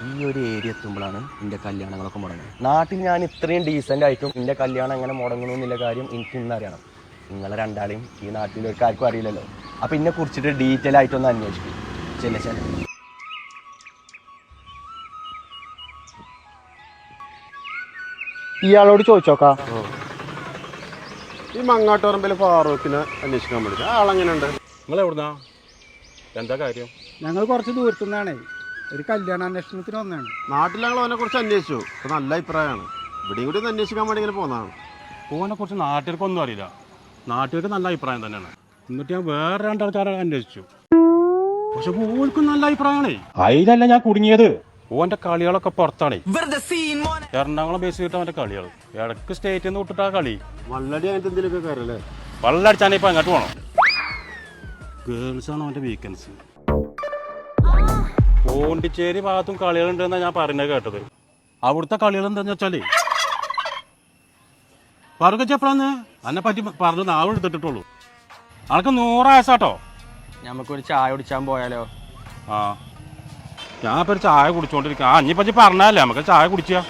ഈ ഒരു ഏരിയ എത്തുമ്പോഴാണ് എൻ്റെ കല്യാണങ്ങളൊക്കെ മുടങ്ങുന്നത്. നാട്ടിൽ ഞാൻ ഇത്രയും ഡീസൻ്റ് ആയിട്ടും എൻ്റെ കല്യാണം എങ്ങനെ മുടങ്ങണമെന്നുള്ള കാര്യം എനിക്ക് ഇന്നറിയണം. നിങ്ങളെ രണ്ടാളെയും ഈ നാട്ടിലൊക്കെ ആർക്കും അറിയില്ലല്ലോ. അപ്പം ഇതിനെ കുറിച്ചിട്ട് ഡീറ്റെയിൽ ആയിട്ടൊന്ന് അന്വേഷിക്കും. ചെല്ല ഇയാളോട് ചോദിച്ചോക്കാ. ഈ മങ്ങാട്ടുപറമ്പിലെ ഫാറൂഖിനെ അന്വേഷിക്കാൻ വേണ്ടി ആളെങ്ങനെയുണ്ട്? നിങ്ങൾ എവിടുന്നാ? എന്താ കാര്യം? ഞങ്ങൾ കുറച്ച് ദൂരത്തുനിന്നാണേ, ഒരു കല്യാണ അന്വേഷണത്തിന് വന്നതാണ്. നാട്ടിൽ ഞങ്ങൾ അവനെ കുറിച്ച് അന്വേഷിച്ചു. ഇപ്പൊ നല്ല അഭിപ്രായമാണ്. ഇവിടെയും കൂടി ഒന്ന് അന്വേഷിക്കാൻ വേണ്ടി ഇങ്ങനെ പോകുന്നതാണ്. ഓനെ കുറിച്ച് നാട്ടുകാർക്കൊന്നും അറിയില്ല. നാട്ടുകാർക്ക് നല്ല അഭിപ്രായം തന്നെയാണ്. എന്നിട്ട് ഞാൻ വേറെ രണ്ടാൾക്കാരെ അന്വേഷിച്ചു. പക്ഷെ ഓൽക്കും നല്ല അഭിപ്രായമാണേ. അതിലല്ല ഞാൻ കുടുങ്ങിയത്. ഓന്റെ കളികളൊക്കെ പുറത്താണേ. എറണാകുളം ബേസ് ചെയ്തിട്ട് അവന്റെ കളികൾ. ഇടക്ക് സ്റ്റേറ്റിൽ നിന്ന് വിട്ടിട്ടാ കളി. വള്ളടി അങ്ങനത്തെ എന്തെങ്കിലുമൊക്കെ കാര്യമല്ലേ? വള്ളടിച്ചാൽ ഇപ്പൊ അങ്ങോട്ട് പോകണം. ഗേൾസാണ് അവന്റെ വീക്കൻസ്. പോണ്ടിച്ചേരി ഭാഗത്തും കളികളുണ്ടെന്നാണ് ഞാൻ പറയുന്നത് കേട്ടത്. അവിടുത്തെ കളികൾ എന്താന്ന് വെച്ചാലേ പറക്കെപ്പോഴാന്ന് അതിനെ പറ്റി പറഞ്ഞു നാവ് എടുത്തിട്ടുള്ളൂ. ആൾക്ക് 100 വയസ്സാട്ടോ. നമുക്കൊരു ചായ കുടിച്ചാൻ പോയാലോ? ആ, ഞാൻ ഇപ്പൊ ഒരു ചായ കുടിച്ചോണ്ടിരിക്കുക. ആ ഇനി പറ്റി പറഞ്ഞല്ലേ നമുക്ക് ചായ കുടിച്ചാ.